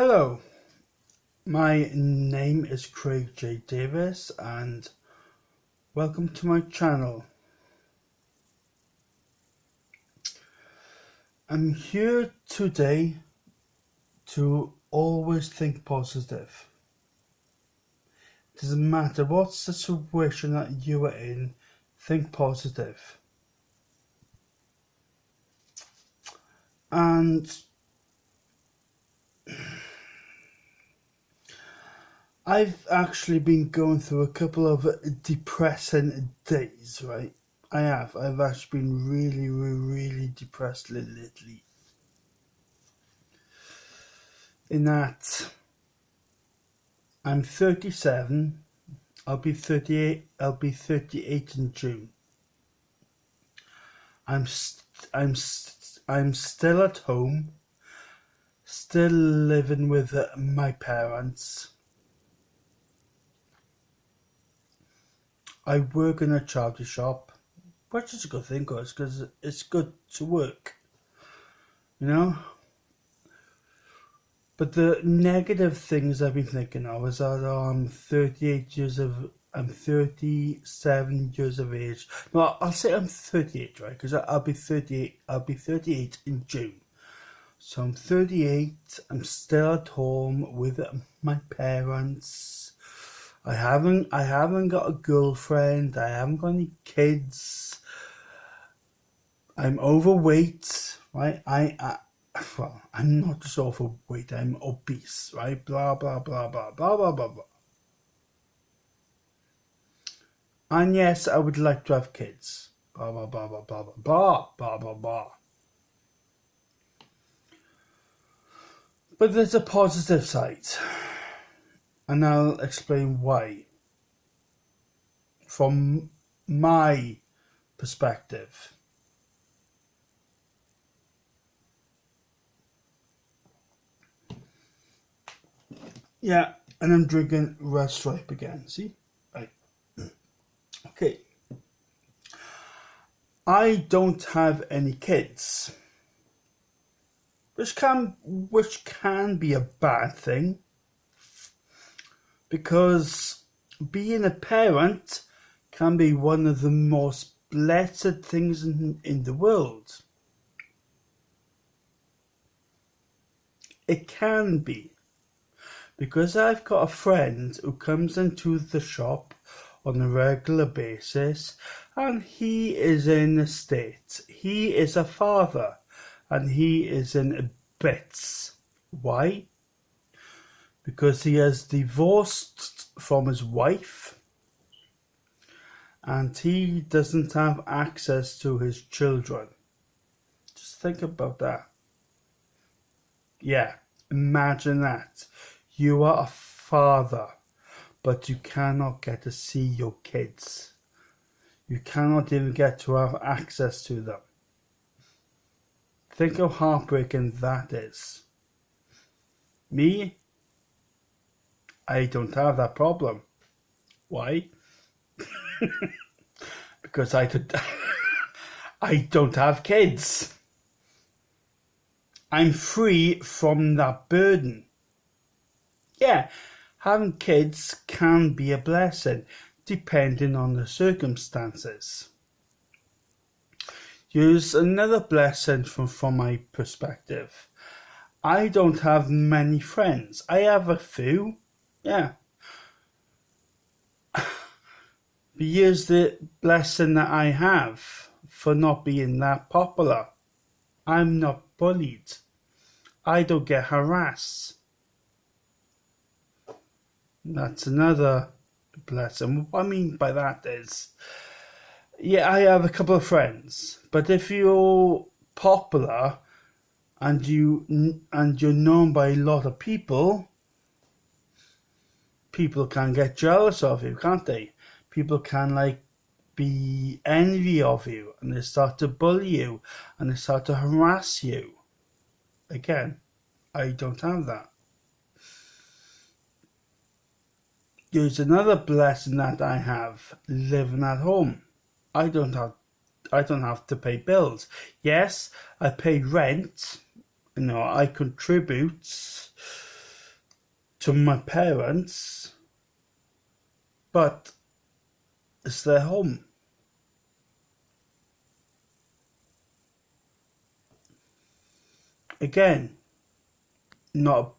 Hello, my name is Craig J. Davis and welcome to my channel. I'm here today to always think positive. It doesn't matter what situation that you are in, think positive. And I've actually been going through a couple of depressing days, right? I've actually been really depressed lately. In that I'm 37, I'll be 38 in June. I'm still at home, still living with my parents. I work in a charity shop, which is a good thing, because it's good to work, you know. But the negative things I've been thinking of is that I'm 37 years of age. No, I'll say I'm 38, right? Because I'll be 38. I'll be 38 in June. So I'm 38. I'm still at home with my parents. I haven't got a girlfriend. I haven't got any kids. I'm overweight, right? Well, I'm not just overweight, I'm obese, right? Blah, blah, blah, blah, blah, blah, blah, blah. And yes, I would like to have kids. Blah, blah, blah, blah, blah, blah, blah, blah, blah. But there's a positive side. And I'll explain why. From my perspective. Yeah, and I'm drinking Red Stripe again, see? Right. Okay. I don't have any kids. Which can be a bad thing. Because being a parent can be one of the most blessed things in the world. It can be. Because I've got a friend who comes into the shop on a regular basis, and he is in a state. He is a father, and he is in bits. Why? Because he has divorced from his wife, and he doesn't have access to his children. Just think about that. Yeah, imagine that. You are a father, but you cannot get to see your kids. You cannot even get to have access to them. Think how heartbreaking that is. Me, I don't have that problem. Why? Because I don't have kids. I'm free from that burden. Yeah, having kids can be a blessing, depending on the circumstances. Here's another blessing from my perspective. I don't have many friends. I have a few, yeah. But here's the blessing that I have for not being that popular. I'm not bullied. I don't get harassed. That's another blessing. What I mean by that is, yeah, I have a couple of friends, but if you're popular and you're known by a lot of people can get jealous of you, can't they? People can be envy of you, and they start to bully you, and they start to harass you. Again, I don't have that. There's another blessing that I have, living at home. I don't have to pay bills. Yes, I pay rent. I contribute to my parents, but it's their home. Again, not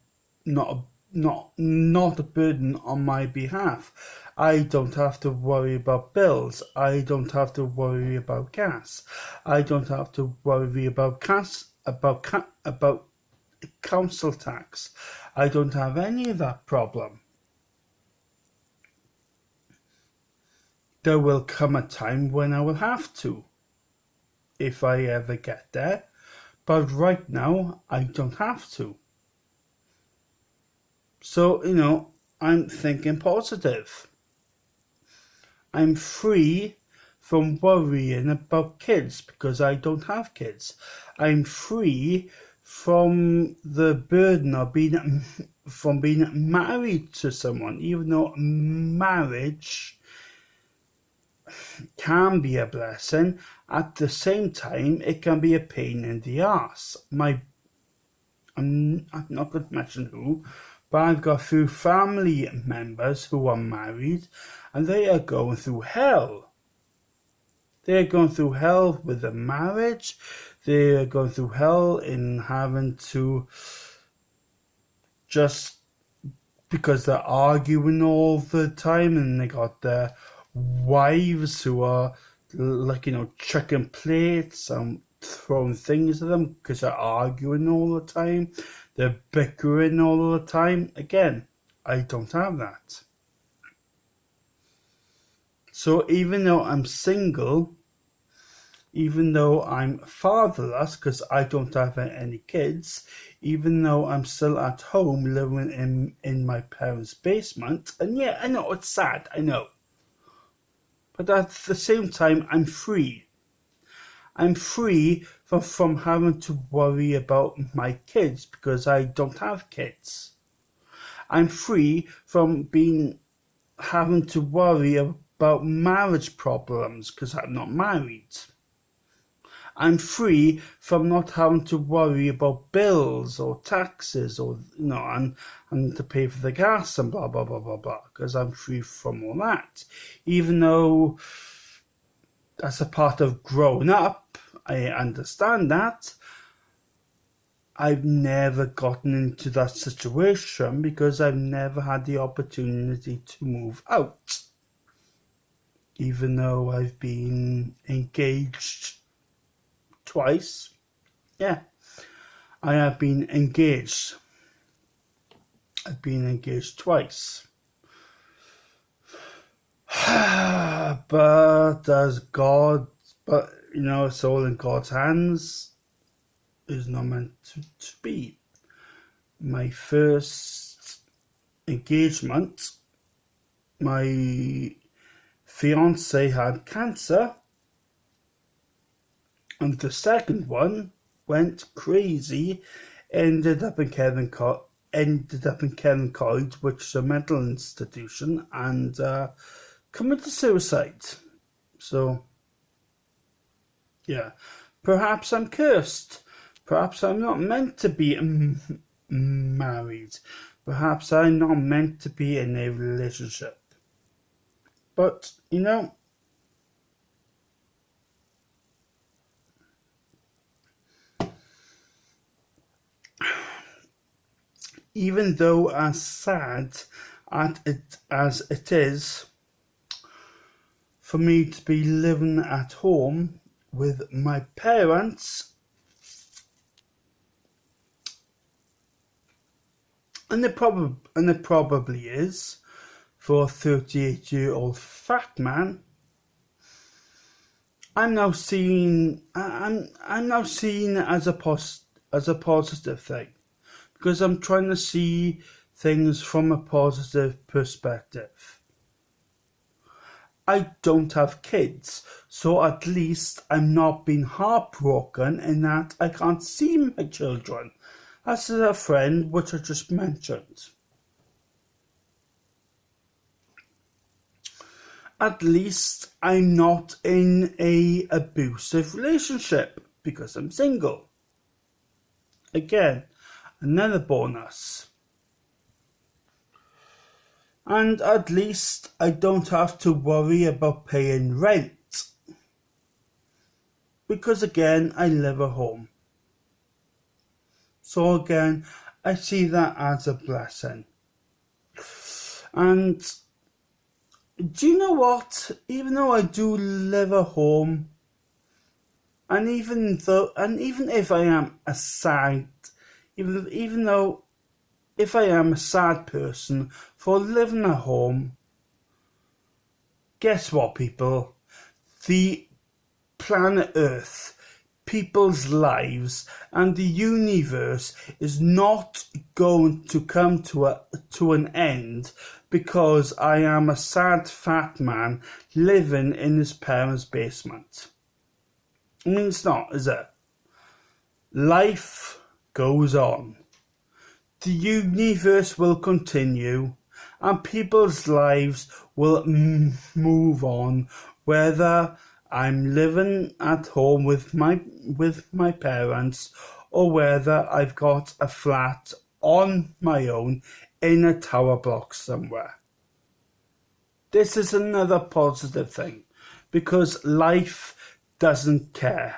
a burden on my behalf. I don't have to worry about bills. I don't have to worry about gas. I don't have to worry about about council tax. I don't have any of that problem. There will come a time when I will have to, if I ever get there, but right now I don't have to. So, I'm thinking positive. I'm free from worrying about kids because I don't have kids. I'm free from the burden of being married to someone, even though marriage can be a blessing. At the same time, it can be a pain in the ass. I'm not going to mention who, but I've got a few family members who are married and they are going through hell. They're going through hell with the marriage. They're going through hell in having to, just because they're arguing all the time, and they got their wives who are chucking plates and throwing things at them because they're arguing all the time. They're bickering all the time. Again, I don't have that. So even though I'm single, even though I'm fatherless because I don't have any kids, even though I'm still at home living in my parents' basement, and yeah, I know it's sad, I know. But at the same time, I'm free. I'm free from having to worry about my kids because I don't have kids. I'm free from having to worry about marriage problems because I'm not married. I'm free from not having to worry about bills or taxes or and to pay for the gas and blah blah blah blah blah because I'm free from all that. Even though as a part of growing up, I understand that. I've never gotten into that situation because I've never had the opportunity to move out. Even though I've been engaged twice. Yeah, I have been engaged. I've been engaged twice. But it's all in God's hands. It's not meant to be. My first engagement, my fiance had cancer, and the second one went crazy, ended up in Kevin College, which is a mental institution, and committed suicide. So, yeah, perhaps I'm cursed. Perhaps I'm not meant to be married. Perhaps I'm not meant to be in a relationship. But, even though as sad as it is for me to be living at home with my parents, and it probably is for a 38-year-old fat man, I'm now seeing it as a positive thing. Because I'm trying to see things from a positive perspective. I don't have kids, so at least I'm not being heartbroken in that I can't see my children. As a friend, which I just mentioned. At least I'm not in an abusive relationship because I'm single. Again, another bonus. And at least I don't have to worry about paying rent. Because again, I live at home. So again, I see that as a blessing. And do you know what? Even though I do live at home, and even if I am a sad, even though if I am a sad person for living at home, guess what, people? The planet Earth, people's lives, and the universe is not going to come to an end because I am a sad fat man living in his parents' basement. I mean, it's not, is it? Life goes on. The universe will continue, and people's lives will move on, whether I'm living at home with my parents or whether I've got a flat on my own in a tower block somewhere. This is another positive thing, because life doesn't care.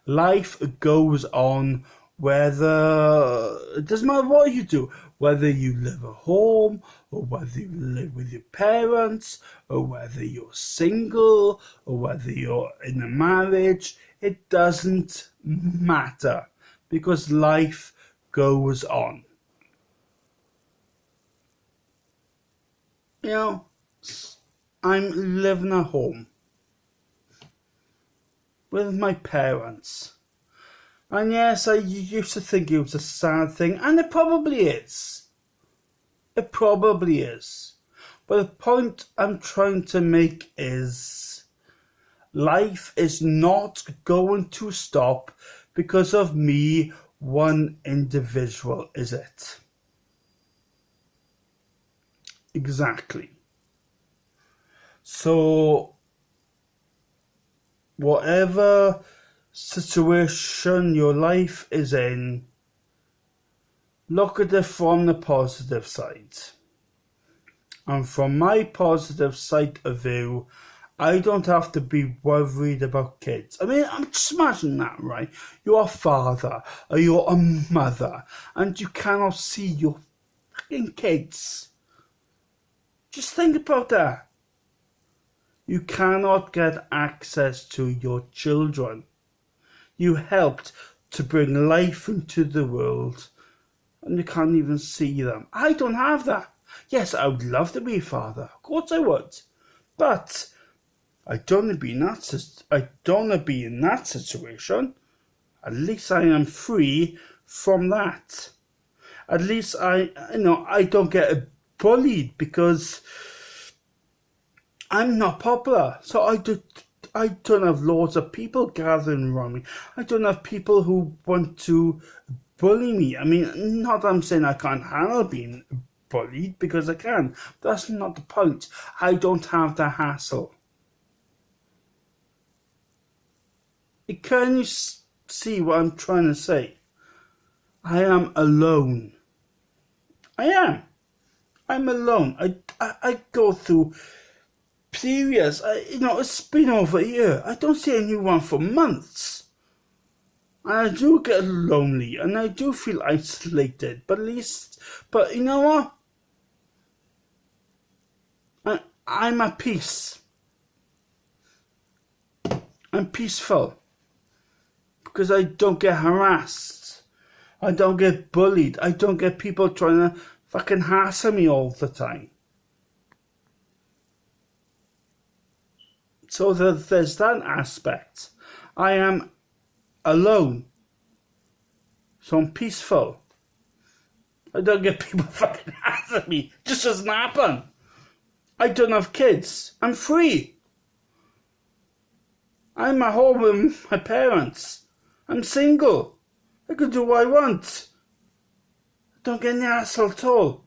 Life goes on, whether it doesn't matter what you do, whether you live at home or whether you live with your parents or whether you're single or whether you're in a marriage, it doesn't matter, because life goes on. You know, I'm living at home with my parents. And yes, I used to think it was a sad thing, and it probably is. It probably is. But the point I'm trying to make is life is not going to stop because of me, one individual, is it? Exactly. So, whatever situation your life is in, look at it from the positive side. And from my positive side of view, I don't have to be worried about kids. I mean, I'm just imagining that, right? You're a father or you're a mother and you cannot see your fucking kids. Just think about that. You cannot get access to your children. You helped to bring life into the world, and you can't even see them. I don't have that. Yes, I would love to be a father. Of course I would. But I don't want to be in that situation. At least I am free from that. At least I don't get bullied because I'm not popular. So I don't have loads of people gathering around me. I don't have people who want to bully me. I mean, not that I'm saying I can't handle being bullied, because I can. That's not the point. I don't have the hassle. Can you see what I'm trying to say? I am alone. I am. I'm alone. I go through periods. It's been over a year. I don't see anyone for months. And I do get lonely and I do feel isolated. But you know what? I'm at peace. I'm peaceful. Because I don't get harassed. I don't get bullied. I don't get people trying to fucking hassle me all the time. So there's that aspect. I am alone. So I'm peaceful. I don't get people fucking hassling me. It just doesn't happen. I don't have kids. I'm free. I'm at home with my parents. I'm single. I can do what I want. I don't get any hassle at all.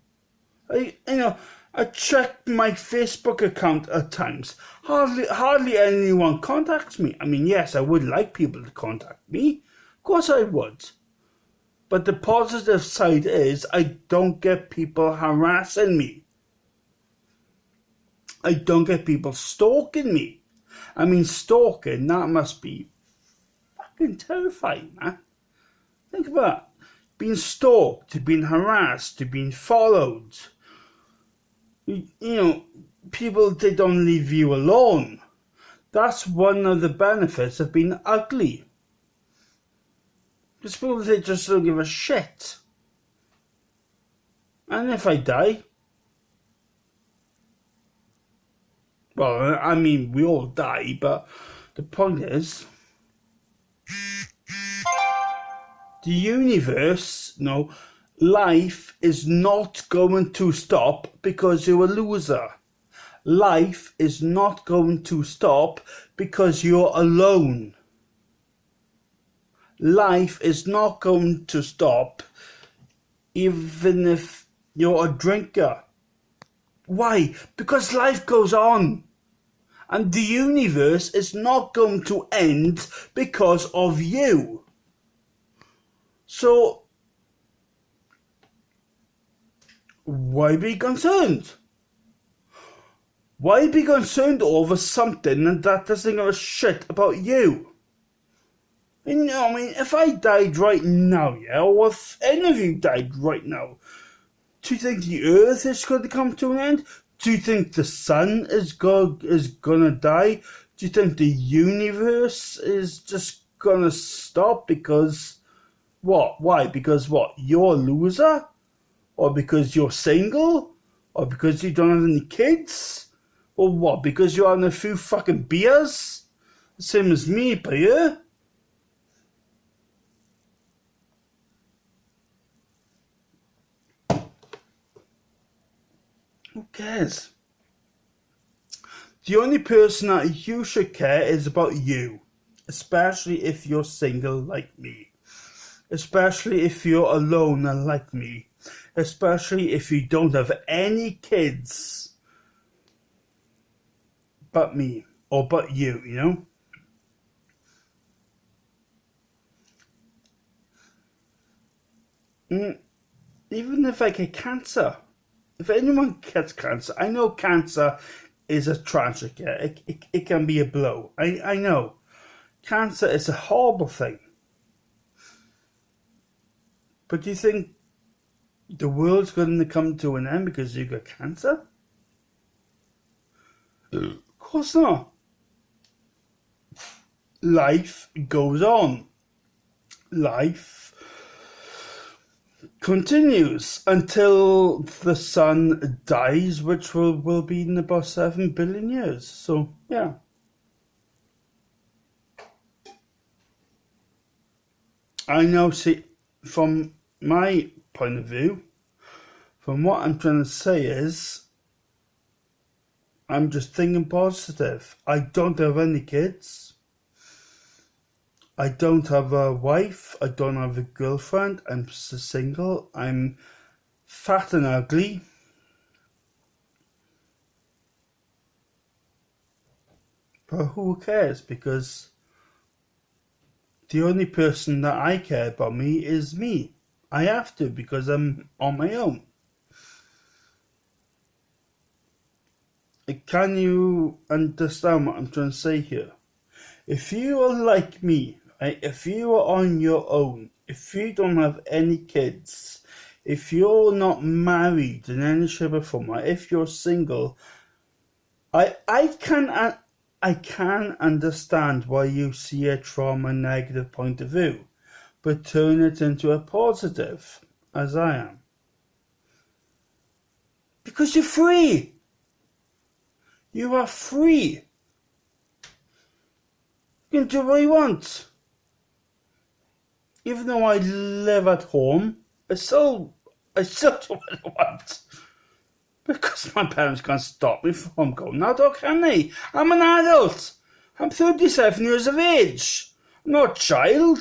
I check my Facebook account at times. Hardly anyone contacts me. I mean, yes, I would like people to contact me. Of course I would. But the positive side is I don't get people harassing me. I don't get people stalking me. I mean, stalking, that must be fucking terrifying, man. Think about it. Being stalked, being harassed, being followed. You know, people, they don't leave you alone. That's one of the benefits of being ugly. Because people, they just don't give a shit. And if I die, well, I mean, we all die, but the point is, the universe, no, life is not going to stop because you're a loser. Life is not going to stop because you're alone. Life is not going to stop even if you're a drinker. Why? Because life goes on. And the universe is not going to end because of you. So, why be concerned? Why be concerned over something that doesn't give a shit about you? You know, I mean, if I died right now, yeah, or if any of you died right now, do you think the earth is going to come to an end? Do you think the sun is gonna die? Do you think the universe is just gonna stop because what? Why? Because what? You're a loser? Or because you're single? Or because you don't have any kids? Or what? Because you're having a few fucking beers? Same as me, beer. Who cares? The only person that you should care is about you. Especially if you're single like me. Especially if you're alone like me. Especially if you don't have any kids. But me. Or but you, you know? Even if I get cancer. If anyone gets cancer, I know cancer is a tragic, yeah. It can be a blow. I know. Cancer is a horrible thing. But do you think the world's going to come to an end because you got cancer? Of course not. Life goes on. Life continues until the sun dies, which will be in about 7 billion years. So, yeah. I know, see, from my point of view, from what I'm trying to say is, I'm just thinking positive. I don't have any kids. I don't have a wife. I don't have a girlfriend. I'm single. I'm fat and ugly. But who cares? Because the only person that I care about me is me. I have to because I'm on my own. Can you understand what I'm trying to say here? If you are like me, right, if you are on your own, if you don't have any kids, if you're not married in any shape or form, right, if you're single, I can understand why you see it from a negative point of view, but turn it into a positive, as I am. Because you're free. You are free. You can do what you want. Even though I live at home, I still do what I want. Because my parents can't stop me from going out, or can they? I'm an adult. I'm 37 years of age. I'm not a child.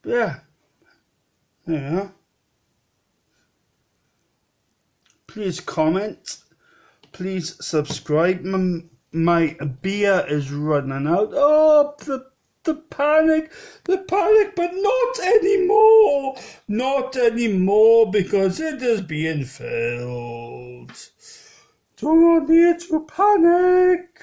Yeah. Yeah. Please comment. Please subscribe. My beer is running out. Oh, the panic, but not anymore, because it is being filled. Do not need to panic.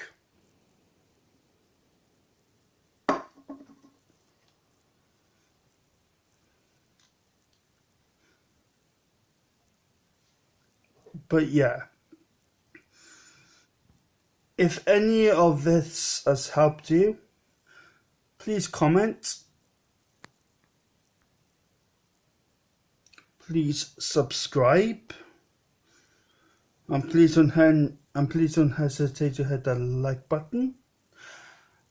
But yeah, if any of this has helped you, please comment, please subscribe, and please don't hesitate to hit that like button.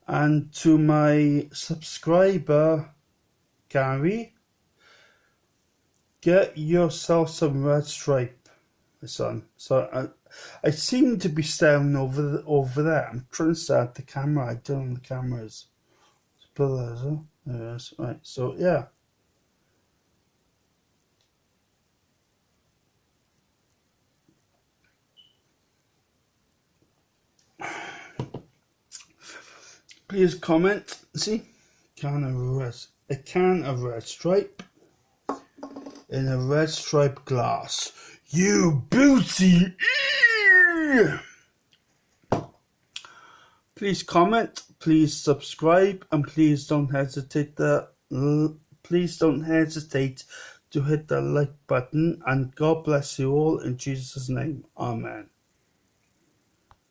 And to my subscriber, Gary, get yourself some red stripe, my son. So I seem to be staring over there. I'm trying to start the camera. I don't know the cameras. There it is. Right. So yeah. Please comment. See, a can of red stripe in a red stripe glass. You beauty! Please comment, please subscribe, and please don't hesitate to hit the like button. And God bless you all in Jesus' name. Amen.